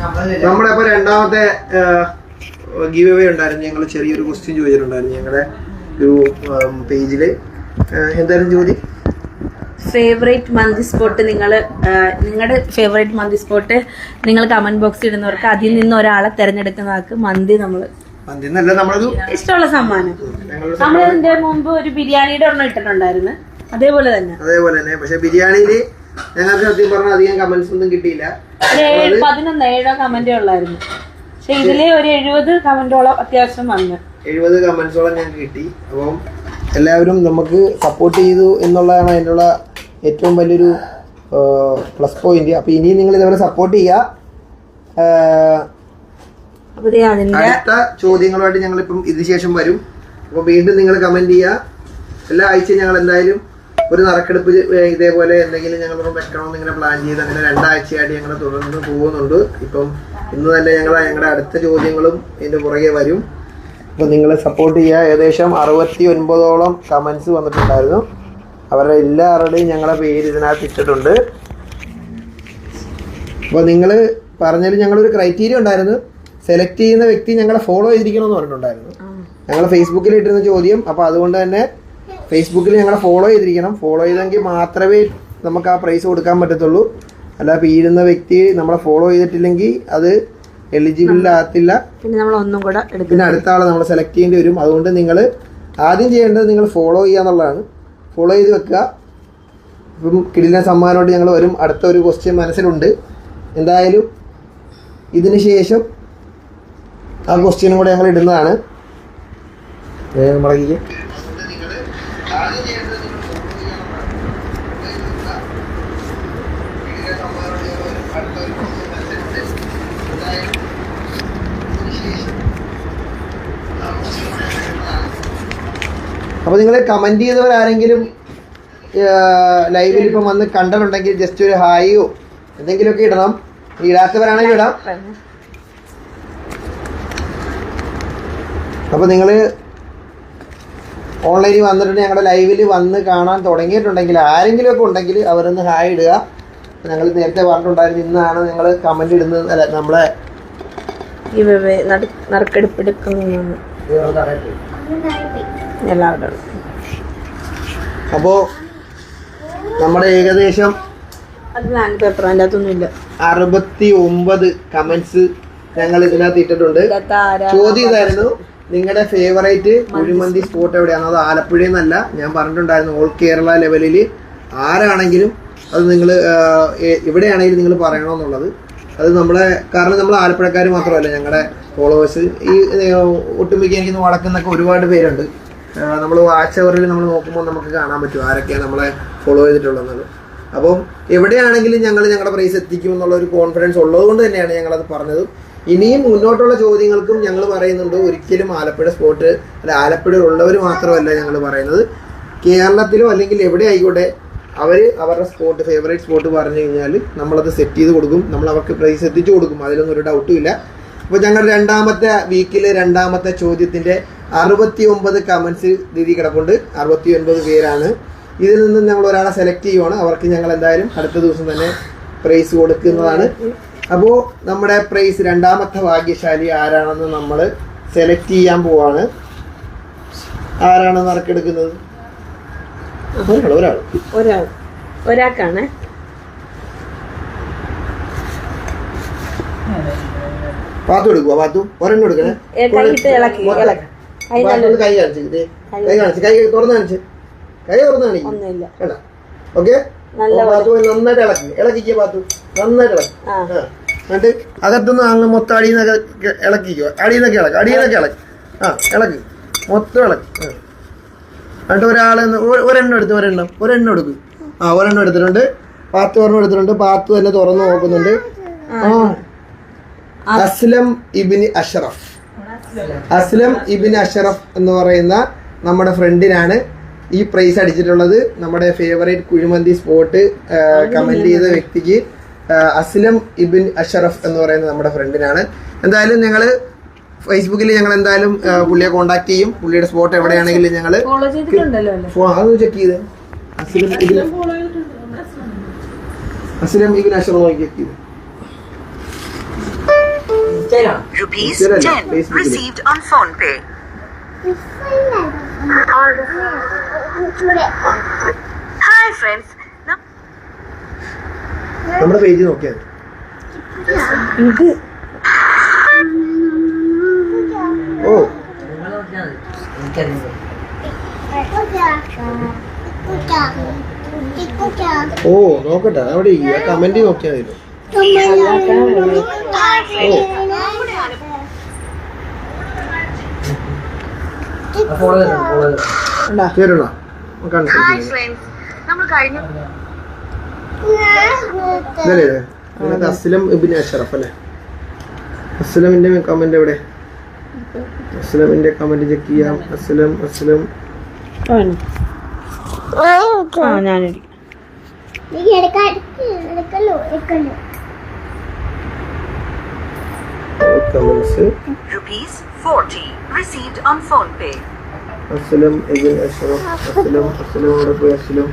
നമ്മുടെ ഇപ്പൊ രണ്ടാമത്തെ ഗീവ് അവേ ഉണ്ടായിരുന്നു. ഞങ്ങൾ ചെറിയൊരു ക്വസ്റ്റ്യൻ ചോദിച്ചിട്ടുണ്ടായിരുന്നു ഞങ്ങളുടെ ഒരു പേജില്. എന്തായാലും ചോദ്യം, ഫേവറേറ്റ് മന്തി സ്പോട്ട് നിങ്ങളുടെ ഫേവറേറ്റ് മന്തി സ്പോട്ട് നിങ്ങൾ കമന്റ് ബോക്സിൽ ഇടുന്നവർക്ക് അതിൽ നിന്ന് ഒരാളെ തെരഞ്ഞെടുക്കുന്നവർക്ക് മന്തി ഇഷ്ടമുള്ള സമ്മാനം. നമ്മൾ ഇതിന്റെ മുമ്പ് ഒരു ബിരിയാണിയുടെ ഒരെണ്ണം ഇട്ടിട്ടുണ്ടായിരുന്നു, അതേപോലെ തന്നെ. പക്ഷെ ബിരിയാണിയില് ഞങ്ങൾക്ക് സത്യം പറഞ്ഞാൽ അധികം കമന്റ്സ് ഒന്നും കിട്ടിയില്ല. 11 കമന്റേ ഉള്ളായിരുന്നു. പക്ഷെ ഇതില് ഒരു 70 കമന്റോളം അത്യാവശ്യം വന്നു. 70 കമന്റ്സോളം ഞങ്ങൾക്ക് കിട്ടി. അപ്പം എല്ലാവരും നമുക്ക് സപ്പോർട്ട് ചെയ്തു എന്നുള്ളതാണ് അതിനുള്ള ഏറ്റവും വലിയൊരു പ്ലസ് പോയിന്റ്. അപ്പൊ ഇനിയും നിങ്ങൾ ഇതേപോലെ സപ്പോർട്ട് ചെയ്യുക. അടുത്ത ചോദ്യങ്ങളുമായിട്ട് ഞങ്ങളിപ്പം ഇതിന് ശേഷം വരും. അപ്പൊ വീണ്ടും നിങ്ങൾ കമന്റ് ചെയ്യുക. എല്ലാ ആഴ്ചയും ഞങ്ങൾ എന്തായാലും ഒരു നറുക്കെടുപ്പ് ഇതേപോലെ എന്തെങ്കിലും ഞങ്ങൾ വെക്കണമെന്ന് ഇങ്ങനെ പ്ലാൻ ചെയ്ത് അങ്ങനെ 2 ആഴ്ചയായിട്ട് ഞങ്ങൾ തുടർന്ന് പോകുന്നുണ്ട്. ഇപ്പം ഇന്ന് തന്നെ ഞങ്ങളുടെ അടുത്ത ചോദ്യങ്ങളും ഇതിന്റെ പുറകെ വരും. അപ്പൊ നിങ്ങൾ സപ്പോർട്ട് ചെയ്യുക. ഏകദേശം 69ഓളം കമന്റ്സ് വന്നിട്ടുണ്ടായിരുന്നു. അവരുടെ എല്ലാവരുടെയും ഞങ്ങളുടെ പേര് ഇതിനകത്ത് ഇട്ടിട്ടുണ്ട്. അപ്പോൾ നിങ്ങൾ പറഞ്ഞതിൽ ഞങ്ങളൊരു ക്രൈറ്റീരിയ ഉണ്ടായിരുന്നു. സെലക്ട് ചെയ്യുന്ന വ്യക്തി ഞങ്ങളെ ഫോളോ ചെയ്തിരിക്കണമെന്ന് പറഞ്ഞിട്ടുണ്ടായിരുന്നു. ഞങ്ങൾ ഫേസ്ബുക്കിൽ ഇട്ടിരുന്ന ചോദ്യം. അപ്പോൾ അതുകൊണ്ട് തന്നെ ഫേസ്ബുക്കിൽ ഞങ്ങളെ ഫോളോ ചെയ്തിരിക്കണം. ഫോളോ ചെയ്തെങ്കിൽ മാത്രമേ നമുക്ക് ആ പ്രൈസ് കൊടുക്കാൻ പറ്റത്തുള്ളൂ. അല്ല പീരുന്ന വ്യക്തി നമ്മളെ ഫോളോ ചെയ്തിട്ടില്ലെങ്കിൽ അത് എലിജിബിൾ ആകത്തില്ല. പിന്നെ അടുത്ത ആളെ നമ്മൾ സെലക്ട് ചെയ്യേണ്ടി വരും. അതുകൊണ്ട് നിങ്ങൾ ആദ്യം ചെയ്യേണ്ടത് നിങ്ങൾ ഫോളോ ചെയ്യുക എന്നുള്ളതാണ്. ഫോളോ ചെയ്ത് വെക്കുക. ഇപ്പം കിടിലൻ സമ്മാനമായിട്ട് ഞങ്ങൾ വരും. അടുത്ത ഒരു ക്വസ്റ്റ്യൻ മനസ്സിലുണ്ട്. എന്തായാലും ഇതിന് ശേഷം ആ ക്വസ്റ്റ്യനും കൂടെ ഞങ്ങൾ ഇടുന്നതാണ്. മടക്കി അപ്പോൾ നിങ്ങൾ കമൻറ്റ് ചെയ്തവരാരെങ്കിലും ലൈവിൽ ഇപ്പം വന്ന് കണ്ടിട്ടുണ്ടെങ്കിൽ ജസ്റ്റ് ഒരു ഹായോ എന്തെങ്കിലുമൊക്കെ ഇടണം. ഇടാത്തവരാണെങ്കിലും ഇടാം. അപ്പോൾ നിങ്ങൾ ഓൺലൈനിൽ വന്നിട്ടുണ്ട് ഞങ്ങളുടെ ലൈവിൽ വന്ന് കാണാൻ തുടങ്ങിയിട്ടുണ്ടെങ്കിൽ ആരെങ്കിലുമൊക്കെ ഉണ്ടെങ്കിൽ അവരൊന്ന് ഹായ് ഇടുക. ഞങ്ങൾ നേരത്തെ പറഞ്ഞിട്ടുണ്ടായിരുന്നു ഇന്നാണ് നിങ്ങൾ കമൻറ്റ് ഇടുന്നത്. അല്ല നമ്മളെ അപ്പോ നമ്മുടെ ഏകദേശം 69 കമന്റ്സ് ഞങ്ങൾ ഇതിനകത്ത് ഇട്ടിട്ടുണ്ട്. ചോദ്യം ഇതായിരുന്നു, നിങ്ങളുടെ ഫേവറേറ്റ് കുഴിമന്തി സ്പോട്ട് എവിടെയാണ്? അത് ആലപ്പുഴയെന്നല്ല, ഞാൻ പറഞ്ഞിട്ടുണ്ടായിരുന്നു ഓൾ കേരള ലെവലിൽ ആരാണെങ്കിലും അത് നിങ്ങൾ എവിടെയാണെങ്കിലും നിങ്ങൾ പറയണമെന്നുള്ളത്. അത് നമ്മളെ കാരണം നമ്മൾ ആലപ്പുഴക്കാർ മാത്രമല്ല, ഞങ്ങളുടെ ഫോളോവേഴ്സ് ഈ ഒട്ടുമിക്ക എനിക്ക് വടക്കുന്നൊക്കെ ഒരുപാട് പേരുണ്ട്. നമ്മൾ വാച്ച് അവറിൽ നമ്മൾ നോക്കുമ്പോൾ നമുക്ക് കാണാൻ പറ്റും ആരൊക്കെയാണ് നമ്മളെ ഫോളോ ചെയ്തിട്ടുള്ളത്. അപ്പം എവിടെയാണെങ്കിലും ഞങ്ങളുടെ പ്രൈസ് എത്തിക്കും എന്നുള്ള ഒരു കോൺഫിഡൻസ് ഉള്ളതുകൊണ്ട് തന്നെയാണ് ഞങ്ങളത് പറഞ്ഞത്. ഇനിയും മുന്നോട്ടുള്ള ചോദ്യങ്ങൾക്കും ഞങ്ങൾ പറയുന്നുണ്ട്, ഒരിക്കലും ആലപ്പുഴ സ്പോട്ട് അല്ല ആലപ്പുഴ ഉള്ളവർ മാത്രമല്ല ഞങ്ങൾ പറയുന്നത്, കേരളത്തിലോ അല്ലെങ്കിൽ എവിടെ ആയിക്കോട്ടെ അവരുടെ സ്പോട്ട് ഫേവറേറ്റ് സ്പോട്ട് പറഞ്ഞു കഴിഞ്ഞാൽ നമ്മളത് സെറ്റ് ചെയ്ത് കൊടുക്കും. നമ്മൾ അവർക്ക് പ്രൈസ് എത്തിച്ചു കൊടുക്കും. അതിലൊന്നും ഒരു ഡൗട്ടും ഇല്ല. അപ്പോൾ ഞങ്ങൾ രണ്ടാമത്തെ വീക്കിൽ രണ്ടാമത്തെ ചോദ്യത്തിൻ്റെ 69 കമൻസ് രീതി കിടപ്പുണ്ട്. 69 പേരാണ്. ഇതിൽ നിന്ന് ഞങ്ങൾ ഒരാളെ സെലക്ട് ചെയ്യുവാണ്. അവർക്ക് ഞങ്ങൾ എന്തായാലും അടുത്ത ദിവസം തന്നെ പ്രൈസ് കൊടുക്കുന്നതാണ്. അപ്പോൾ നമ്മുടെ പ്രൈസ് രണ്ടാമത്തെ ഭാഗ്യശാലി ആരാണെന്ന് നമ്മൾ സെലക്ട് ചെയ്യാൻ പോവാണ്. ആരാണ് നറുക്കെടുക്കുന്നത്? ഒരാൾക്കാണ്. പാത്തു എടുക്കുക. പാത്തു ഒരെണ്ണം എടുക്കണേ. കൈ കാണിച്ച് കൈ തുറന്ന് കാണിച്ച് കേട്ടാ. ഓക്കെ, പാത്തു നന്നായിട്ട് ഇളക്കിക്കോ. പാത്തു നന്നായിട്ട് ഇളക്കി. എന്നിട്ട് അകത്തുനിന്ന് അങ്ങ് മൊത്തം അടിയെന്നൊക്കെ ഇളക്കിക്കോ. അടിയെന്നൊക്കെ ഇളക്ക് ഇളക്ക് മൊത്തം ഇളക്ക്. എന്നിട്ട് ഒരെണ്ണം എടുക്കും. ഒരെണ്ണം എടുത്തിട്ടുണ്ട്. പാത്തു ഒരെണ്ണം എടുത്തിട്ടുണ്ട്. പാത്തു തന്നെ തുറന്ന് നോക്കുന്നുണ്ട്. അസ്ലം ഇബിൻ അഷറഫ് എന്ന് പറയുന്ന നമ്മുടെ ഫ്രണ്ടിനാണ് ഈ പ്രൈസ് അടിച്ചിട്ടുള്ളത്. നമ്മുടെ ഫേവറേറ്റ് കുഴിമന്തി സ്പോട്ട് കമന്റ് ചെയ്ത വ്യക്തിക്ക് അസ്ലം ഇബിൻ അഷറഫ് എന്ന് പറയുന്ന നമ്മുടെ ഫ്രണ്ടിനാണ്. എന്തായാലും ഞങ്ങൾ ഫേസ്ബുക്കിൽ ഞങ്ങൾ എന്തായാലും പുള്ളിയെ കോണ്ടാക്ട് ചെയ്യും. പുള്ളിയുടെ സ്പോട്ട് എവിടെയാണെങ്കിലും ഞങ്ങൾ അത് ചെക്ക് ചെയ്ത് അസ്ലം ഇബിൻ അഷറഫ് ചെക്ക് ചെയ്ത് Rupees Instagram, 10 Facebook. received on phone pay. Hi friends. നമ്മുടെ പേജ് നോക്കിയാൽ ഓ ഓ നോക്കട്ടെ അവിടെ കമന്റ് നോക്കിയാൽ മതി. ശരിയാ Hi friends. നമ്മൾ കഴിഞ്ഞ ഇതല്ലേ ഇതിനകത്ത് അസ്ലം ഇബ്നു അഷ്റഫ് അല്ലേ? അസ്ലമിന്റെ കമന്റ് എവിടെ? അസ്ലമിന്റെ കമന്റ് ചെക്ക് ചെയ്യാം. അസ്ലം ഞാനിരിക്കും. Comments Rupees 40 received on phone pay. Aslam Ibnu Ashraf Aslam അവിടെ പോയി. അസ്ലം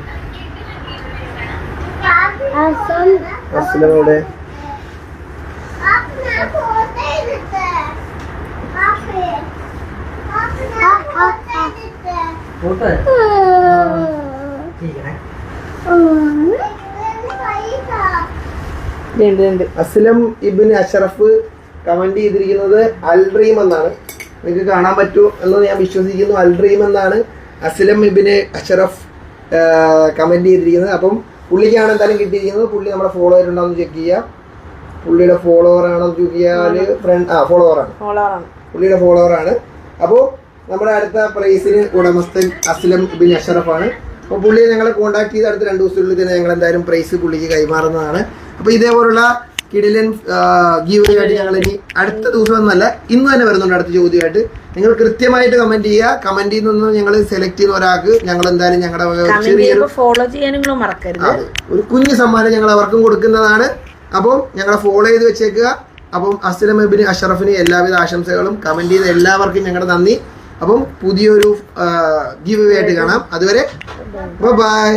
എവിടെ? അസ്ലം ഇബ്നു അഷ്റഫ് കമന്റ് ചെയ്തിരിക്കുന്നത് അൽ ഡ്രീം എന്നാണ്. നിങ്ങൾക്ക് കാണാൻ പറ്റുമോ എന്ന് ഞാൻ വിശ്വസിക്കുന്നു. അൽ ഡ്രീം എന്നാണ് അസ്ലം ഇബ്നു അഷ്റഫ് കമന്റ് ചെയ്തിരിക്കുന്നത്. അപ്പം പുള്ളിക്കാണ് എന്തായാലും കിട്ടിയിരിക്കുന്നത്. പുള്ളി നമ്മുടെ ഫോളോവർ ഉണ്ടോന്ന് ചെക്ക് ചെയ്യാം. പുള്ളിയുടെ ഫോളോവർ ആണെന്ന് ചെക്ക് ചെയ്യാല് ഫോളോവറാണ്, പുള്ളിയുടെ ഫോളോവറാണ്. അപ്പോൾ നമ്മുടെ അടുത്ത പ്രൈസിന് ഉടമസ്ഥൻ അസ്ലം ഇബ്നു അഷ്റഫ് ആണ്. അപ്പോൾ പുള്ളിയെ ഞങ്ങളെ കോൺടാക്ട് ചെയ്ത് അടുത്ത 2 ദിവസത്തിനുള്ളിൽ തന്നെ ഞങ്ങൾ എന്തായാലും പ്രൈസ് പുള്ളിക്ക് കൈമാറുന്നതാണ്. അപ്പോൾ ഇതേപോലുള്ള കിടിലൻ ഗീവറിയായിട്ട് ഞങ്ങൾ ഇനി അടുത്ത ദിവസം എന്നല്ല ഇന്ന് തന്നെ വരുന്നുണ്ട് അടുത്ത ചോദ്യമായിട്ട്. നിങ്ങൾ കൃത്യമായിട്ട് കമന്റ് ചെയ്യുക. കമന്റിൽ നിന്ന് ഞങ്ങൾ സെലക്ട് ചെയ്യുന്ന ഒരാൾക്ക് ഞങ്ങൾ എന്തായാലും ഞങ്ങളുടെ ചെറിയൊരു ഫോളോ ചെയ്യാനും മറക്കരുത്. ഒരു കുഞ്ഞു സമ്മാനം ഞങ്ങൾ അവർക്കും കൊടുക്കുന്നതാണ്. അപ്പം ഞങ്ങളെ ഫോളോ ചെയ്ത് വെച്ചേക്കുക. അപ്പം അസ്ലം ഇബ്നു അഷ്റഫിന് എല്ലാവിധ ആശംസകളും. കമന്റ് ചെയ്ത എല്ലാവർക്കും ഞങ്ങളുടെ നന്ദി. അപ്പം പുതിയൊരു ഗീവ് അവേ ആയിട്ട് കാണാം. അതുവരെ ബൈ.